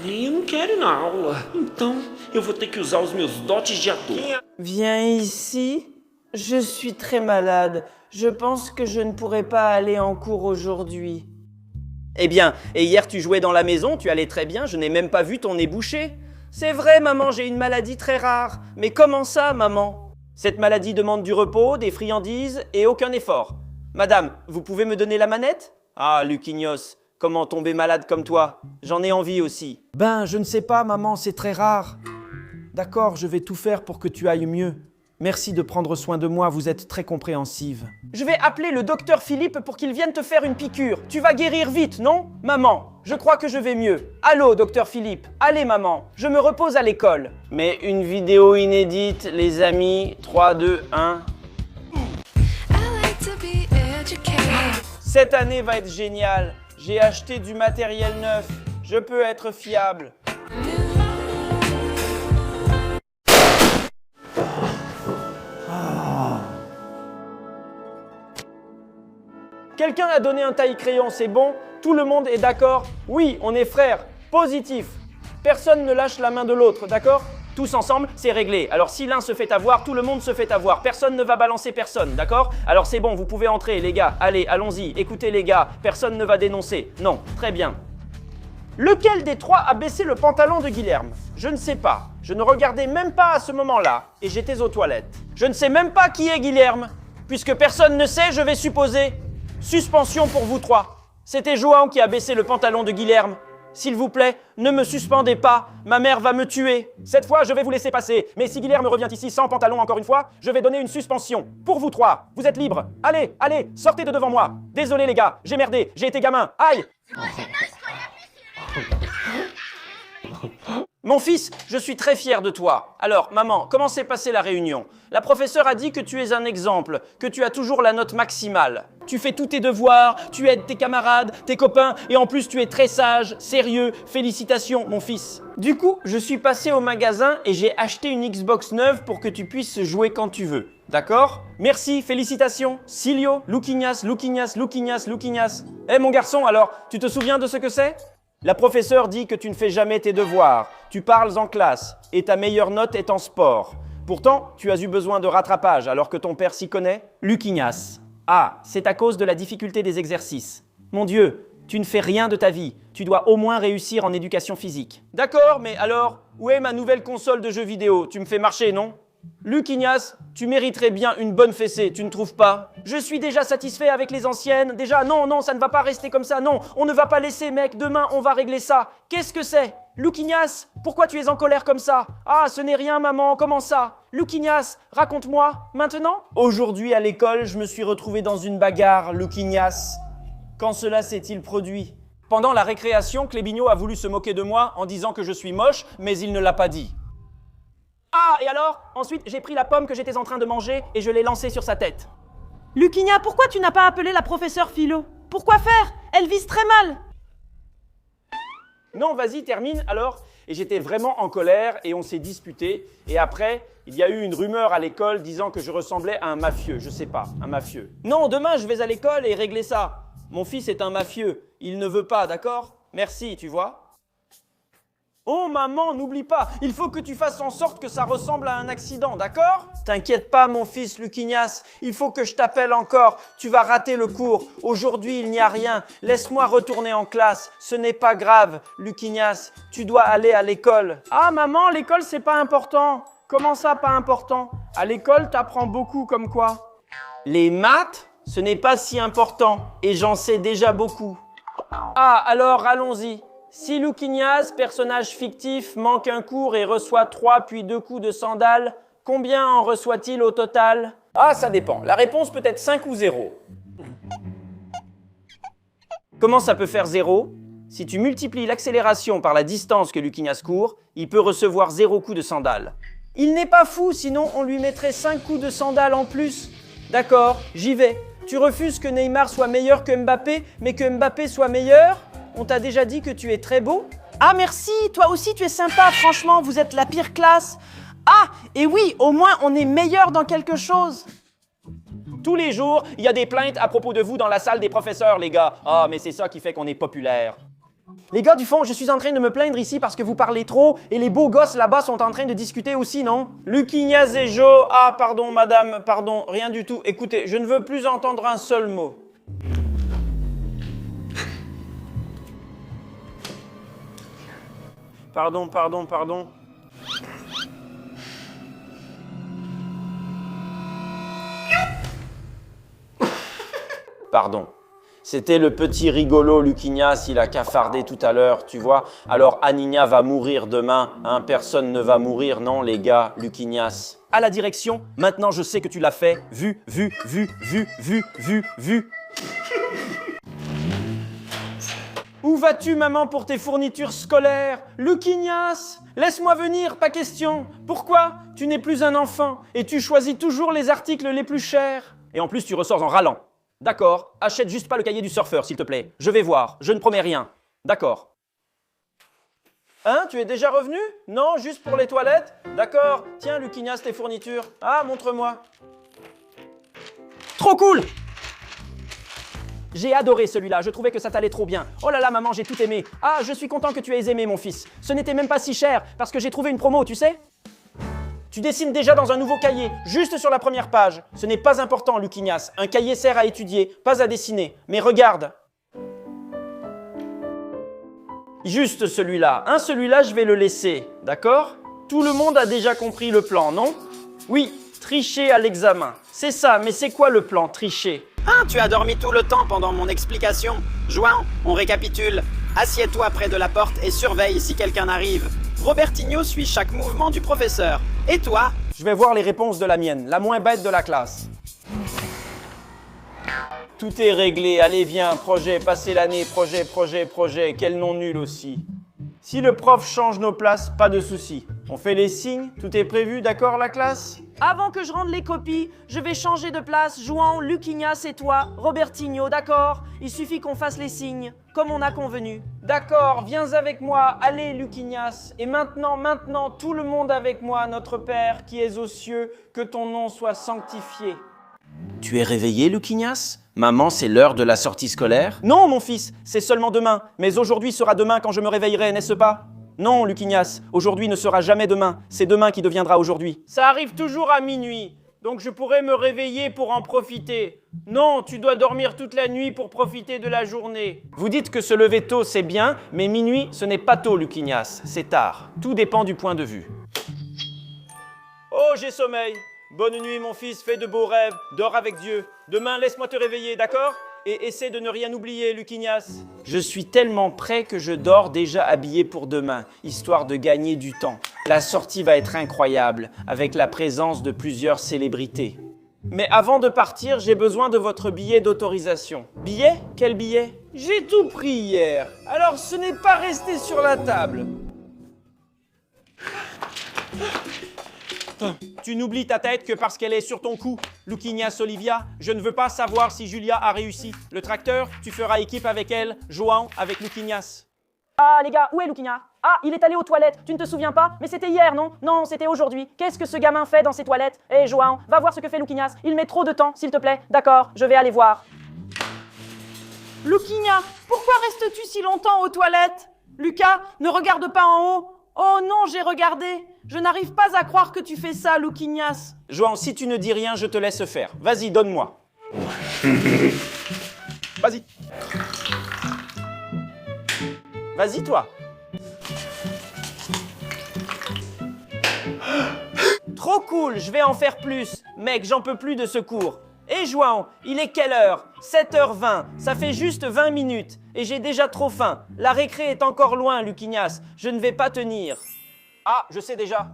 Eu não quero ir na aula. Então, eu vou ter que usar os meus dotes de ator. Viens ici. Je suis très malade. Je pense que je ne pourrai pas aller en cours aujourd'hui. Eh bien, et hier tu jouais dans la maison, tu allais très bien, je n'ai même pas vu ton nez bouché. C'est vrai, maman, j'ai une maladie très rare. Mais comment ça, maman? Cette maladie demande du repos, des friandises et aucun effort. Madame, vous pouvez me donner la manette? Ah, Luquinhas, comment tomber malade comme toi? J'en ai envie aussi. Ben, je ne sais pas, maman, c'est très rare. D'accord, je vais tout faire pour que tu ailles mieux. Merci de prendre soin de moi, vous êtes très compréhensive. Je vais appeler le docteur Philippe pour qu'il vienne te faire une piqûre. Tu vas guérir vite, non? Maman, je crois que je vais mieux. Allô, docteur Philippe. Allez, maman, je me repose à l'école. Mais une vidéo inédite, les amis. 3, 2, 1... Cette année va être géniale. J'ai acheté du matériel neuf. Je peux être fiable. Quelqu'un a donné un taille-crayon, c'est bon? Tout le monde est d'accord? Oui, on est frères. Positif. Personne ne lâche la main de l'autre, d'accord? Tous ensemble, c'est réglé. Alors si l'un se fait avoir, tout le monde se fait avoir. Personne ne va balancer personne, d'accord? Alors c'est bon, vous pouvez entrer, les gars. Allez, allons-y. Écoutez, les gars, personne ne va dénoncer. Non, très bien. Lequel des trois a baissé le pantalon de Guilherme? Je ne sais pas. Je ne regardais même pas à ce moment-là et j'étais aux toilettes. Je ne sais même pas qui est Guilherme. Puisque personne ne sait, je vais supposer. Suspension pour vous trois. C'était Johan qui a baissé le pantalon de Guilherme. S'il vous plaît, ne me suspendez pas, ma mère va me tuer. Cette fois, je vais vous laisser passer. Mais si Guilherme revient ici sans pantalon encore une fois, je vais donner une suspension. Pour vous trois, vous êtes libres. Allez, allez, sortez de devant moi. Désolé les gars, j'ai merdé, j'ai été gamin. Aïe! Mon fils, je suis très fier de toi. Alors, maman, comment s'est passée la réunion? La professeure a dit que tu es un exemple, que tu as toujours la note maximale. Tu fais tous tes devoirs, tu aides tes camarades, tes copains, et en plus tu es très sage, sérieux. Félicitations, mon fils. Du coup, je suis passé au magasin et j'ai acheté une Xbox neuve pour que tu puisses jouer quand tu veux. D'accord? Merci, félicitations. Silio, Luquinhas, Luquinhas, Luquinhas, Luquinhas. Eh mon garçon, alors, tu te souviens de ce que c'est? La professeure dit que tu ne fais jamais tes devoirs, tu parles en classe et ta meilleure note est en sport. Pourtant, tu as eu besoin de rattrapage alors que ton père s'y connaît? Luquinhas. Ah, c'est à cause de la difficulté des exercices. Mon Dieu, tu ne fais rien de ta vie. Tu dois au moins réussir en éducation physique. D'accord, mais alors, où est ma nouvelle console de jeux vidéo? Tu me fais marcher, non? Luquinhas, tu mériterais bien une bonne fessée, tu ne trouves pas? Je suis déjà satisfait avec les anciennes. Déjà, non, ça ne va pas rester comme ça. Non, on ne va pas laisser, mec. Demain, on va régler ça. Qu'est-ce que c'est? Luquinhas, pourquoi tu es en colère comme ça? Ah, ce n'est rien, maman. Comment ça? Luquinhas, raconte-moi. Maintenant? Aujourd'hui, à l'école, je me suis retrouvé dans une bagarre, Luquinhas. Quand cela s'est-il produit? Pendant la récréation, Clébigno a voulu se moquer de moi en disant que je suis moche, mais il ne l'a pas dit. Ah, et alors? Ensuite, j'ai pris la pomme que j'étais en train de manger et je l'ai lancée sur sa tête. Luquinhas, pourquoi tu n'as pas appelé la professeure Philo? Pourquoi faire? Elle vise très mal. Non, vas-y, termine alors. Et j'étais vraiment en colère et on s'est disputé. Et après, il y a eu une rumeur à l'école disant que je ressemblais à un mafieux. Je sais pas, un mafieux. Non, demain, je vais à l'école et régler ça. Mon fils est un mafieux. Il ne veut pas, d'accord? Merci, tu vois? Oh maman, n'oublie pas, il faut que tu fasses en sorte que ça ressemble à un accident, d'accord? T'inquiète pas mon fils Luquinhas, il faut que je t'appelle encore, tu vas rater le cours, aujourd'hui il n'y a rien, laisse-moi retourner en classe, ce n'est pas grave, Luquinhas, tu dois aller à l'école. Ah maman, l'école c'est pas important. Comment ça pas important? À l'école t'apprends beaucoup comme quoi? Les maths, ce n'est pas si important, et j'en sais déjà beaucoup. Ah alors allons-y. Si Luquinhas, personnage fictif, manque un cours et reçoit 3 puis 2 coups de sandales, combien en reçoit-il au total? Ah, ça dépend. La réponse peut être 5 ou 0. Comment ça peut faire 0? Si tu multiplies l'accélération par la distance que Luquinhas court, il peut recevoir 0 coups de sandales. Il n'est pas fou, sinon on lui mettrait 5 coups de sandales en plus. D'accord, j'y vais. Tu refuses que Neymar soit meilleur que Mbappé, mais que Mbappé soit meilleur? On t'a déjà dit que tu es très beau? Ah merci, toi aussi tu es sympa, franchement, vous êtes la pire classe. Ah, et oui, au moins on est meilleur dans quelque chose. Tous les jours, il y a des plaintes à propos de vous dans la salle des professeurs, les gars. Ah, mais c'est ça qui fait qu'on est populaire. Les gars du fond, je suis en train de me plaindre ici parce que vous parlez trop et les beaux gosses là-bas sont en train de discuter aussi, non? Luquinhas et Jo, ah pardon madame, pardon, rien du tout. Écoutez, je ne veux plus entendre un seul mot. Pardon. Pardon. C'était le petit rigolo Luquinhas, il a cafardé tout à l'heure, tu vois. Alors Aninia va mourir demain, hein, personne ne va mourir, non les gars, Luquinhas. À la direction, maintenant je sais que tu l'as fait. Vu. Où vas-tu, maman, pour tes fournitures scolaires? Luquinhas, laisse-moi venir, pas question. Pourquoi? Tu n'es plus un enfant et tu choisis toujours les articles les plus chers. Et en plus, tu ressors en râlant. D'accord, achète juste pas le cahier du surfeur, s'il te plaît. Je vais voir, je ne promets rien. D'accord. Hein, tu es déjà revenu? Non, juste pour les toilettes? D'accord, tiens, Luquinhas, tes fournitures. Ah, montre-moi. Trop cool! J'ai adoré celui-là, je trouvais que ça t'allait trop bien. Oh là là maman, j'ai tout aimé. Ah, je suis content que tu aies aimé mon fils. Ce n'était même pas si cher, parce que j'ai trouvé une promo, tu sais. Tu dessines déjà dans un nouveau cahier, juste sur la première page. Ce n'est pas important, Luquignas. Un cahier sert à étudier, pas à dessiner. Mais regarde. Juste celui-là. Celui-là, je vais le laisser, d'accord? Tout le monde a déjà compris le plan, non? Oui, tricher à l'examen. C'est ça, mais c'est quoi le plan, tricher? Ah, tu as dormi tout le temps pendant mon explication. João, on récapitule. Assieds-toi près de la porte et surveille si quelqu'un arrive. Robertinho suit chaque mouvement du professeur. Et toi? Je vais voir les réponses de la mienne, la moins bête de la classe. Tout est réglé, allez viens, projet, passer l'année, projet, quel nom nul aussi. Si le prof change nos places, pas de souci. On fait les signes, tout est prévu, d'accord la classe? Avant que je rende les copies, je vais changer de place, João, Luquignas et toi, Robertinho, d'accord? Il suffit qu'on fasse les signes, comme on a convenu. D'accord, viens avec moi, allez Luquignas. Et maintenant, tout le monde avec moi, notre Père qui es aux cieux, que ton nom soit sanctifié. Tu es réveillé, Luquignas? Maman, c'est l'heure de la sortie scolaire? Non, mon fils, c'est seulement demain. Mais aujourd'hui sera demain quand je me réveillerai, n'est-ce pas? Non, Luquignas, aujourd'hui ne sera jamais demain. C'est demain qui deviendra aujourd'hui. Ça arrive toujours à minuit, donc je pourrais me réveiller pour en profiter. Non, tu dois dormir toute la nuit pour profiter de la journée. Vous dites que se lever tôt, c'est bien, mais minuit, ce n'est pas tôt, Luquignas. C'est tard. Tout dépend du point de vue. Oh, j'ai sommeil. Bonne nuit, mon fils, fais de beaux rêves, dors avec Dieu. Demain, laisse-moi te réveiller, d'accord? Et essaie de ne rien oublier, Luquignas. Je suis tellement prêt que je dors déjà habillé pour demain, histoire de gagner du temps. La sortie va être incroyable, avec la présence de plusieurs célébrités. Mais avant de partir, j'ai besoin de votre billet d'autorisation. Billet? Quel billet? J'ai tout pris hier, alors ce n'est pas resté sur la table. Tu n'oublies ta tête que parce qu'elle est sur ton cou. Luquignas Olivia, je ne veux pas savoir si Julia a réussi. Le tracteur, tu feras équipe avec elle, João avec Luquignas. Ah les gars, où est Luquignas? Ah, il est allé aux toilettes, tu ne te souviens pas? Mais c'était hier, non? Non, c'était aujourd'hui. Qu'est-ce que ce gamin fait dans ses toilettes? Hé João, va voir ce que fait Luquignas. Il met trop de temps, s'il te plaît. D'accord, je vais aller voir. Luquignas, pourquoi restes-tu si longtemps aux toilettes? Lucas, ne regarde pas en haut. Oh non, j'ai regardé. Je n'arrive pas à croire que tu fais ça, Luquignas. João, si tu ne dis rien, je te laisse faire. Vas-y, donne-moi. Vas-y. Vas-y, toi. Trop cool, je vais en faire plus. Mec, j'en peux plus de ce cours. Hé João, il est quelle heure? 7h20, ça fait juste 20 minutes. Et j'ai déjà trop faim. La récré est encore loin, Luquignas. Je ne vais pas tenir. Ah, je sais déjà.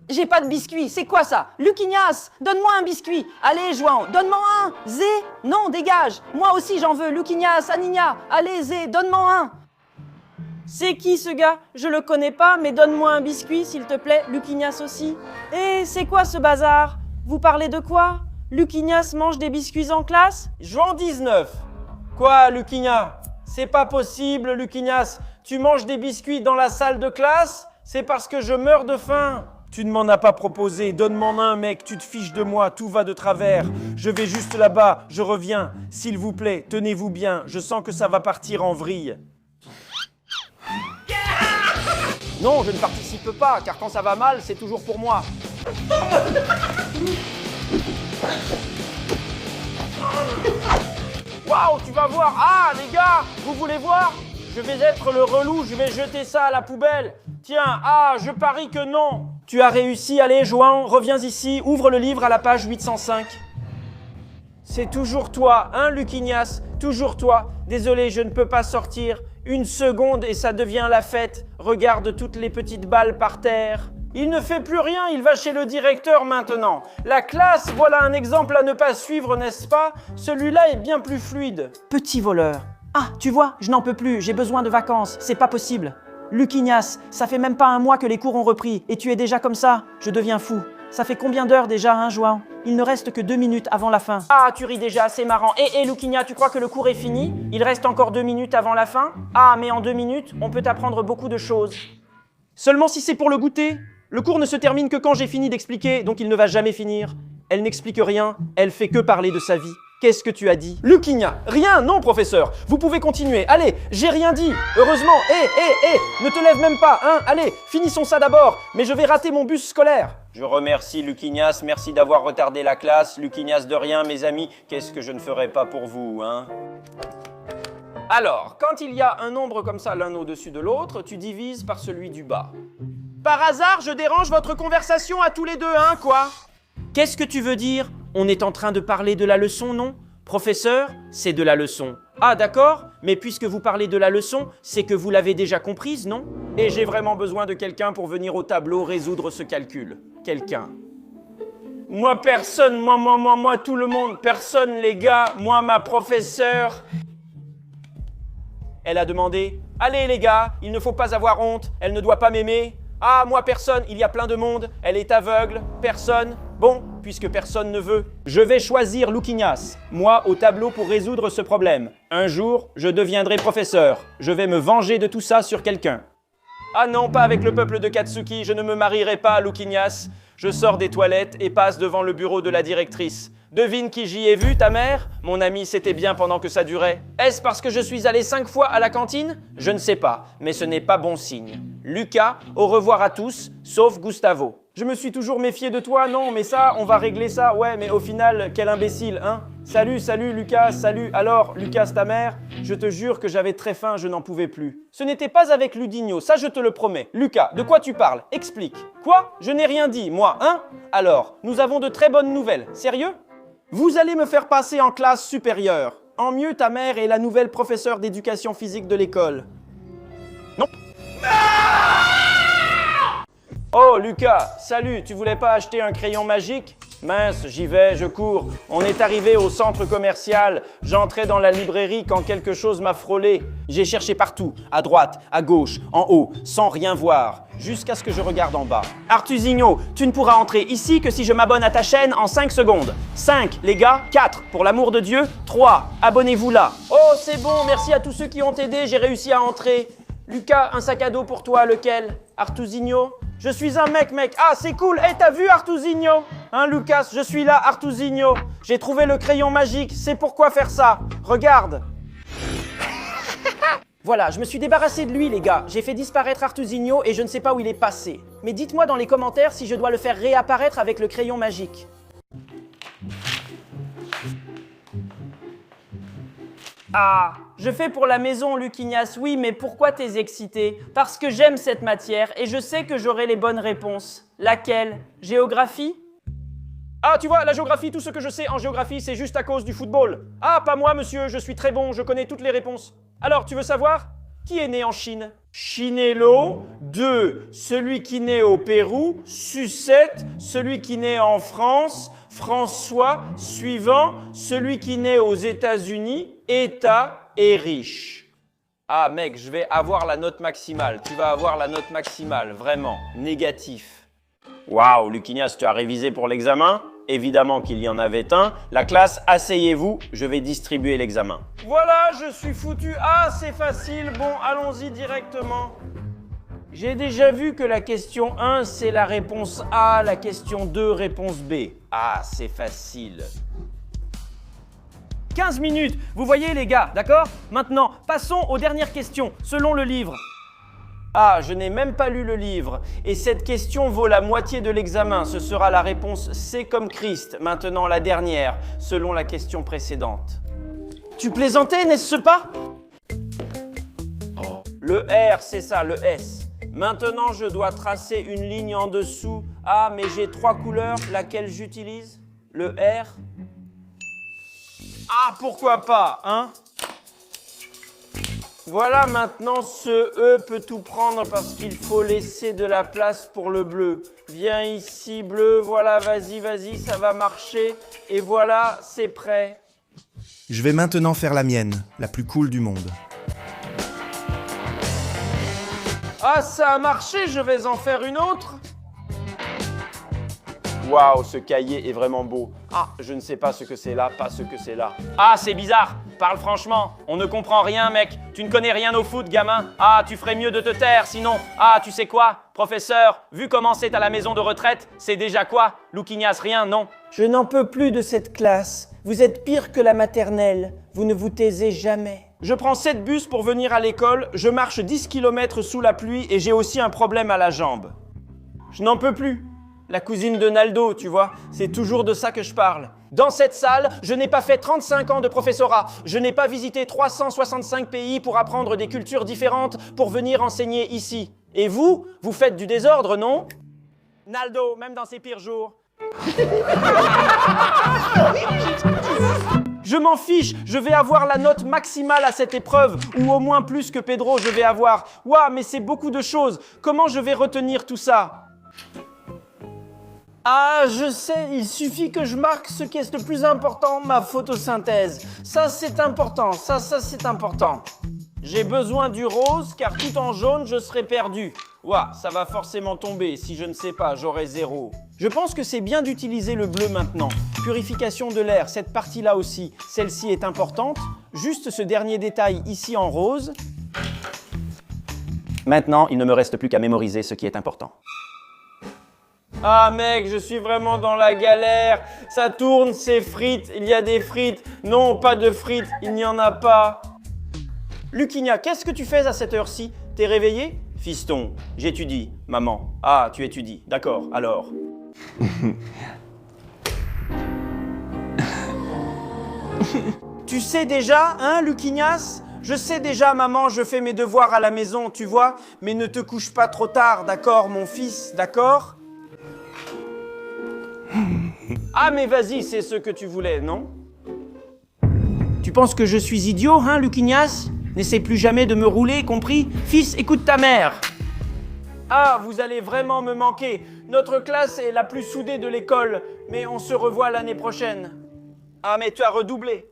J'ai pas de biscuit, c'est quoi ça? Luquignas, donne-moi un biscuit. Allez, João, donne-moi un. Zé, non, dégage. Moi aussi j'en veux. Luquignas, Aninha, allez, Zé, donne-moi un. C'est qui ce gars? Je le connais pas, mais donne-moi un biscuit, s'il te plaît. Luquignas aussi. Eh, c'est quoi ce bazar? Vous parlez de quoi? Luquignas mange des biscuits en classe? João 19. Quoi, Luquignas? C'est pas possible, Luquignas. Tu manges des biscuits dans la salle de classe? C'est parce que je meurs de faim. Tu ne m'en as pas proposé. Donne-m'en un, mec. Tu te fiches de moi. Tout va de travers. Je vais juste là-bas. Je reviens. S'il vous plaît, tenez-vous bien. Je sens que ça va partir en vrille. Non, je ne participe pas, car quand ça va mal, c'est toujours pour moi. Waouh, tu vas voir. Ah, les gars, vous voulez voir? Je vais être le relou, je vais jeter ça à la poubelle. Tiens, ah, je parie que non. Tu as réussi, allez, João, reviens ici, ouvre le livre à la page 805. C'est toujours toi, hein, Luquignas? Toujours toi. Désolé, je ne peux pas sortir. Une seconde et ça devient la fête. Regarde toutes les petites balles par terre. Il ne fait plus rien, il va chez le directeur maintenant. La classe, voilà un exemple à ne pas suivre, n'est-ce pas? Celui-là est bien plus fluide. Petit voleur. Ah, tu vois, je n'en peux plus, j'ai besoin de vacances, c'est pas possible. Luquignas, ça fait même pas un mois que les cours ont repris, et tu es déjà comme ça, je deviens fou. Ça fait combien d'heures déjà, hein, João? Il ne reste que 2 minutes avant la fin. Ah, tu ris déjà, c'est marrant. Et Luquignas, tu crois que le cours est fini? Il reste encore 2 minutes avant la fin? Ah, mais en 2 minutes, on peut apprendre beaucoup de choses. Seulement si c'est pour le goûter. Le cours ne se termine que quand j'ai fini d'expliquer, donc il ne va jamais finir. Elle n'explique rien, elle fait que parler de sa vie. Qu'est-ce que tu as dit? Luquignat. Rien, non, professeur. Vous pouvez continuer. Allez, j'ai rien dit. Heureusement. Ne te lève même pas, hein. Allez, finissons ça d'abord. Mais je vais rater mon bus scolaire. Je remercie Luquignas, merci d'avoir retardé la classe. Luquignas de rien, mes amis. Qu'est-ce que je ne ferais pas pour vous, hein? Alors, quand il y a un nombre comme ça l'un au-dessus de l'autre, tu divises par celui du bas. Par hasard, je dérange votre conversation à tous les deux, hein, quoi? Qu'est-ce que tu veux dire? On est en train de parler de la leçon, non? Professeur, c'est de la leçon. Ah, d'accord, mais puisque vous parlez de la leçon, c'est que vous l'avez déjà comprise, non? Et j'ai vraiment besoin de quelqu'un pour venir au tableau résoudre ce calcul. Quelqu'un. Moi, personne, moi, tout le monde, personne, les gars, moi, ma professeure. Elle a demandé « Allez les gars, il ne faut pas avoir honte, elle ne doit pas m'aimer. Ah, moi personne, il y a plein de monde, elle est aveugle, personne. Bon, puisque personne ne veut, je vais choisir Luquignas, moi au tableau pour résoudre ce problème. Un jour, je deviendrai professeur. Je vais me venger de tout ça sur quelqu'un. Ah non, pas avec le peuple de Katsuki, je ne me marierai pas à Luquignas. Je sors des toilettes et passe devant le bureau de la directrice. Devine qui j'y ai vu, ta mère? Mon ami, c'était bien pendant que ça durait. Est-ce parce que je suis allé 5 fois à la cantine? Je ne sais pas, mais ce n'est pas bon signe. Lucas, au revoir à tous, sauf Gustavo. Je me suis toujours méfié de toi, non, mais ça, on va régler ça. Ouais, mais au final, quel imbécile, hein? Salut, Lucas, salut. Alors, Lucas, ta mère? Je te jure que j'avais très faim, je n'en pouvais plus. Ce n'était pas avec Ludigno, ça je te le promets. Lucas, de quoi tu parles? Explique. Quoi? Je n'ai rien dit, moi, hein? Alors, nous avons de très bonnes nouvelles. Sérieux? Vous allez me faire passer en classe supérieure. En mieux, ta mère est la nouvelle professeure d'éducation physique de l'école. Non. Oh, Lucas, salut, tu voulais pas acheter un crayon magique? Mince, j'y vais, je cours. On est arrivé au centre commercial. J'entrais dans la librairie quand quelque chose m'a frôlé. J'ai cherché partout, à droite, à gauche, en haut, sans rien voir, jusqu'à ce que je regarde en bas. Artusigno, tu ne pourras entrer ici que si je m'abonne à ta chaîne en 5 secondes. 5, les gars, 4, pour l'amour de Dieu, 3, abonnez-vous là. Oh, c'est bon, merci à tous ceux qui ont aidé, j'ai réussi à entrer. Lucas, un sac à dos pour toi, lequel? Artusigno? Je suis un mec. Ah, c'est cool. Hey, t'as vu Artusigno? Hein, Lucas, je suis là, Artusigno. J'ai trouvé le crayon magique. C'est pourquoi faire ça. Regarde. Voilà, je me suis débarrassé de lui, les gars. J'ai fait disparaître Artusigno et je ne sais pas où il est passé. Mais dites-moi dans les commentaires si je dois le faire réapparaître avec le crayon magique. Ah, je fais pour la maison, Luquignas, oui, mais pourquoi t'es excité? Parce que j'aime cette matière et je sais que j'aurai les bonnes réponses. Laquelle? Géographie? Ah, tu vois, la géographie, tout ce que je sais en géographie, c'est juste à cause du football. Ah, pas moi, monsieur, je suis très bon, je connais toutes les réponses. Alors, tu veux savoir? Qui est né en Chine? Chinelo. 2. Celui qui naît au Pérou. Sucette. Celui qui naît en France. François. Suivant. Celui qui naît aux États-Unis. État et riche. Ah mec, je vais avoir la note maximale. Tu vas avoir la note maximale, vraiment. Négatif. Waouh, Luquignas, tu as révisé pour l'examen? Évidemment qu'il y en avait un. La classe, asseyez-vous, je vais distribuer l'examen. Voilà, je suis foutu. Ah, c'est facile. Bon, allons-y directement. J'ai déjà vu que la question 1, c'est la réponse A, la question 2, réponse B. Ah, c'est facile. 15 minutes, vous voyez les gars, d'accord? Maintenant, passons aux dernières questions, selon le livre. Ah, je n'ai même pas lu le livre. Et cette question vaut la moitié de l'examen. Ce sera la réponse C comme Christ. Maintenant, la dernière, selon la question précédente. Tu plaisantais, n'est-ce pas? Le R, c'est ça, le S. Maintenant, je dois tracer une ligne en dessous. Ah, mais j'ai 3 couleurs, laquelle j'utilise? Le R. Ah, pourquoi pas, hein? Voilà, maintenant, ce E peut tout prendre parce qu'il faut laisser de la place pour le bleu. Viens ici, bleu, voilà, vas-y, ça va marcher. Et voilà, c'est prêt. Je vais maintenant faire la mienne, la plus cool du monde. Ah, ça a marché, je vais en faire une autre. Waouh, ce cahier est vraiment beau. Ah, je ne sais pas ce que c'est là, pas ce que c'est là. Ah, c'est bizarre. Parle franchement. On ne comprend rien, mec. Tu ne connais rien au foot, gamin. Ah, tu ferais mieux de te taire, sinon. Ah, tu sais quoi, professeur, vu comment c'est à la maison de retraite, c'est déjà quoi? Louquignas, rien, non? Je n'en peux plus de cette classe. Vous êtes pire que la maternelle. Vous ne vous taisez jamais. Je prends 7 bus pour venir à l'école, je marche 10 km sous la pluie et j'ai aussi un problème à la jambe. Je n'en peux plus. La cousine de Naldo, tu vois, c'est toujours de ça que je parle. Dans cette salle, je n'ai pas fait 35 ans de professorat. Je n'ai pas visité 365 pays pour apprendre des cultures différentes pour venir enseigner ici. Et vous, vous faites du désordre, non? Naldo, même dans ses pires jours. Je m'en fiche, je vais avoir la note maximale à cette épreuve, ou au moins plus que Pedro je vais avoir. Ouah, mais c'est beaucoup de choses. Comment je vais retenir tout ça? Ah, je sais, il suffit que je marque ce qui est le plus important, ma photosynthèse. Ça, c'est important, ça c'est important. J'ai besoin du rose, car tout en jaune, je serai perdu. Ouah, ça va forcément tomber. Si je ne sais pas, j'aurai 0. Je pense que c'est bien d'utiliser le bleu maintenant. Purification de l'air, cette partie-là aussi. Celle-ci est importante. Juste ce dernier détail ici en rose. Maintenant, il ne me reste plus qu'à mémoriser ce qui est important. Ah mec, je suis vraiment dans la galère. Ça tourne, c'est frites. Il y a des frites. Non, pas de frites. Il n'y en a pas. Louquignas, qu'est-ce que tu fais à cette heure-ci? T'es réveillé? Fiston, j'étudie. Maman. Ah, tu étudies. D'accord, alors. Tu sais déjà, hein, Louquignas? Je sais déjà, maman, je fais mes devoirs à la maison, tu vois? Mais ne te couche pas trop tard, d'accord, mon fils, d'accord? Ah, mais vas-y, c'est ce que tu voulais, non? Tu penses que je suis idiot, hein, Louquignas? N'essaie plus jamais de me rouler, compris? Fils, écoute ta mère. Ah, vous allez vraiment me manquer. Notre classe est la plus soudée de l'école, mais on se revoit l'année prochaine. Ah, mais tu as redoublé.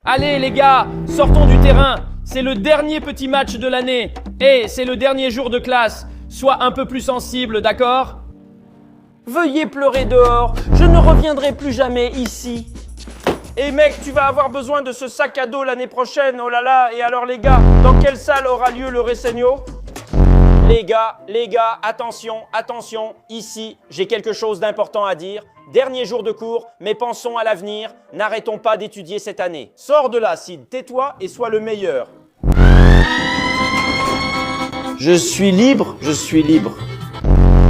Allez, les gars, sortons du terrain. C'est le dernier petit match de l'année. Et c'est le dernier jour de classe. Sois un peu plus sensible, d'accord? Veuillez pleurer dehors. Je ne reviendrai plus jamais ici. Et mec, tu vas avoir besoin de ce sac à dos l'année prochaine, oh là là. Et alors les gars, dans quelle salle aura lieu le Réseigno? Les gars, attention, attention. Ici, j'ai quelque chose d'important à dire. Dernier jour de cours, mais pensons à l'avenir. N'arrêtons pas d'étudier cette année. Sors de là, Sid, tais-toi et sois le meilleur. Je suis libre, je suis libre.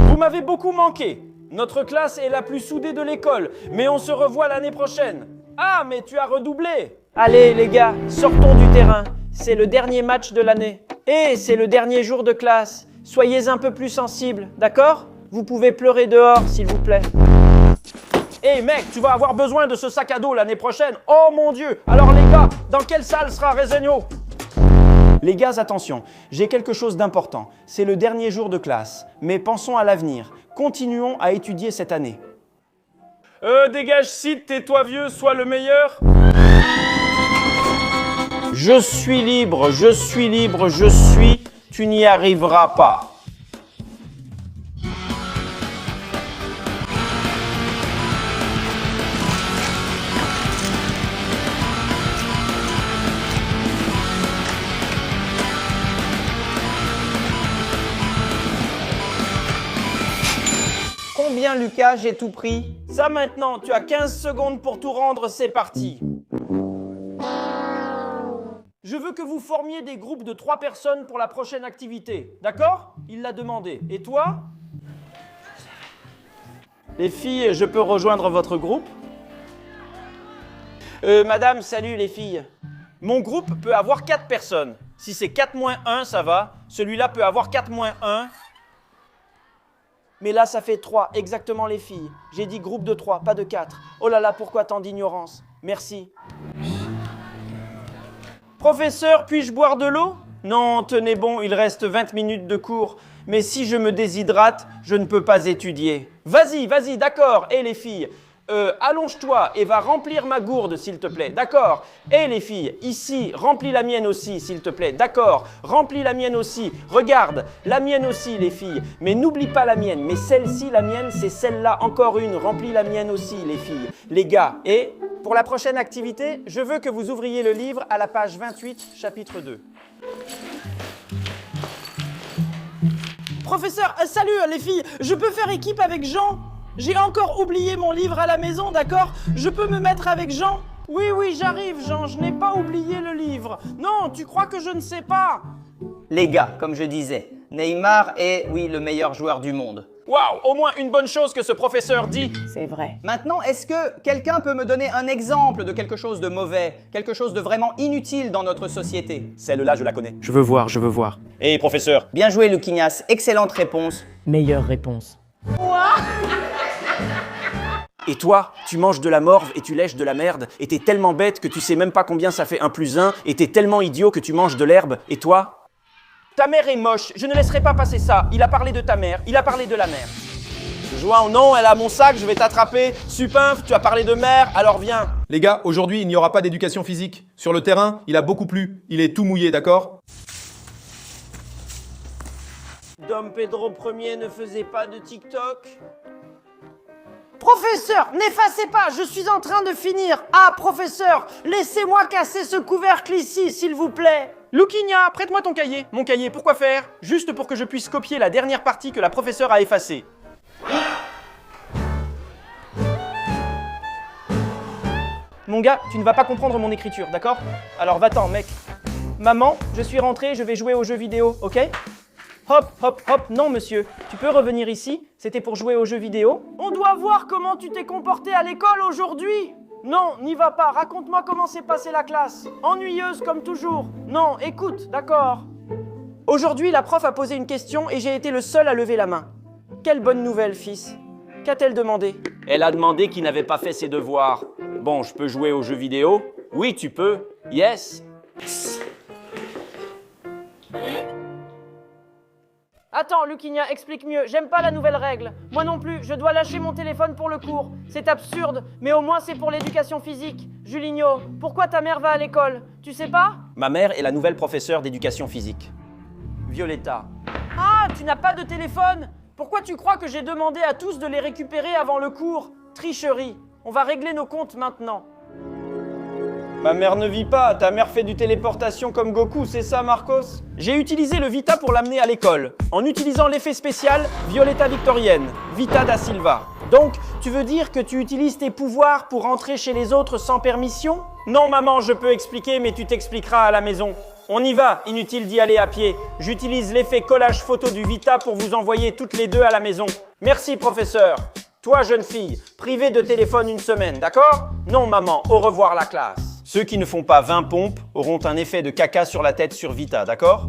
Vous m'avez beaucoup manqué. Notre classe est la plus soudée de l'école, mais on se revoit l'année prochaine. Ah, mais tu as redoublé. Allez, les gars, sortons du terrain. C'est le dernier match de l'année. Et c'est le dernier jour de classe. Soyez un peu plus sensibles, d'accord? Vous pouvez pleurer dehors, s'il vous plaît. Hé mec, tu vas avoir besoin de ce sac à dos l'année prochaine. Oh mon Dieu! Alors les gars, dans quelle salle sera Réseigno? Les gars, attention, j'ai quelque chose d'important. C'est le dernier jour de classe. Mais pensons à l'avenir. Continuons à étudier cette année. Dégage Sid, tais-toi vieux, sois le meilleur. Je suis libre, je suis libre, je suis... Tu n'y arriveras pas. Combien, Lucas, j'ai tout pris? Ça maintenant, tu as 15 secondes pour tout rendre, c'est parti. Je veux que vous formiez des groupes de 3 personnes pour la prochaine activité. D'accord? Il l'a demandé. Et toi? Les filles, je peux rejoindre votre groupe? Madame, salut les filles. Mon groupe peut avoir 4 personnes. Si c'est 4 moins 1, ça va. Celui-là peut avoir 4 moins 1. Mais là, ça fait 3, exactement les filles. J'ai dit groupe de 3, pas de 4. Oh là là, pourquoi tant d'ignorance? Merci. Professeur, puis-je boire de l'eau? Non, tenez bon, il reste 20 minutes de cours. Mais si je me déshydrate, je ne peux pas étudier. Vas-y, d'accord. Et les filles, allonge-toi et va remplir ma gourde, s'il te plaît. D'accord. Et les filles, ici, remplis la mienne aussi, s'il te plaît. D'accord. Remplis la mienne aussi. Regarde, la mienne aussi, les filles. Mais n'oublie pas la mienne. Mais celle-ci, la mienne, c'est celle-là. Encore une. Remplis la mienne aussi, les filles. Les gars. Et pour la prochaine activité, je veux que vous ouvriez le livre à la page 28, chapitre 2. Professeur, salut les filles, je peux faire équipe avec Jean? J'ai encore oublié mon livre à la maison, d'accord? Je peux me mettre avec Jean? Oui, j'arrive, Jean. Je n'ai pas oublié le livre. Non, tu crois que je ne sais pas? Les gars, comme je disais, Neymar est, oui, le meilleur joueur du monde. Waouh, au moins une bonne chose que ce professeur dit. C'est vrai. Maintenant, est-ce que quelqu'un peut me donner un exemple de quelque chose de mauvais, quelque chose de vraiment inutile dans notre société? Celle-là, je la connais. Je veux voir. Hé, professeur. Bien joué, Luquignas. Excellente réponse. Meilleure réponse. Et toi, tu manges de la morve et tu lèches de la merde, et t'es tellement bête que tu sais même pas combien ça fait 1 + 1, et t'es tellement idiot que tu manges de l'herbe, et toi? Ta mère est moche, je ne laisserai pas passer ça. Il a parlé de ta mère, il a parlé de la mère. Joao, non, elle a mon sac, je vais t'attraper. Supinf, tu as parlé de mère, alors viens. Les gars, aujourd'hui, il n'y aura pas d'éducation physique. Sur le terrain, il a beaucoup plu. Il est tout mouillé, d'accord? Dom Pedro Ier ne faisait pas de TikTok? Professeur, n'effacez pas, je suis en train de finir. Ah, professeur, laissez-moi casser ce couvercle ici, s'il vous plaît. Luquinha, prête-moi ton cahier. Mon cahier, pourquoi faire? Juste pour que je puisse copier la dernière partie que la professeure a effacée. Mon gars, tu ne vas pas comprendre mon écriture, d'accord? Alors va-t'en, mec. Maman, je suis rentré, je vais jouer aux jeux vidéo, ok? Hop, hop, hop, non monsieur, tu peux revenir ici? C'était pour jouer aux jeux vidéo? On doit voir comment tu t'es comporté à l'école aujourd'hui! Non, n'y va pas, raconte-moi comment s'est passée la classe. Ennuyeuse comme toujours. Non, écoute, d'accord. Aujourd'hui, la prof a posé une question et j'ai été le seul à lever la main. Quelle bonne nouvelle, fils. Qu'a-t-elle demandé? Elle a demandé qu'il n'avait pas fait ses devoirs. Bon, je peux jouer aux jeux vidéo? Oui, tu peux. Yes. Attends, Luquinha, explique mieux. J'aime pas la nouvelle règle. Moi non plus, je dois lâcher mon téléphone pour le cours. C'est absurde, mais au moins c'est pour l'éducation physique. Julinho, pourquoi ta mère va à l'école? Tu sais pas? Ma mère est la nouvelle professeure d'éducation physique. Violetta. Ah, tu n'as pas de téléphone? Pourquoi tu crois que j'ai demandé à tous de les récupérer avant le cours? Tricherie. On va régler nos comptes maintenant. Ma mère ne vit pas, ta mère fait du téléportation comme Goku, c'est ça Marcos? J'ai utilisé le Vita pour l'amener à l'école, en utilisant l'effet spécial Violetta Victorienne, Vita da Silva. Donc, tu veux dire que tu utilises tes pouvoirs pour entrer chez les autres sans permission? Non maman, je peux expliquer, mais tu t'expliqueras à la maison. On y va, inutile d'y aller à pied. J'utilise l'effet collage photo du Vita pour vous envoyer toutes les deux à la maison. Merci professeur. Toi jeune fille, privée de téléphone 1 semaine, d'accord? Non maman, au revoir la classe. Ceux qui ne font pas 20 pompes auront un effet de caca sur la tête sur Vita, d'accord?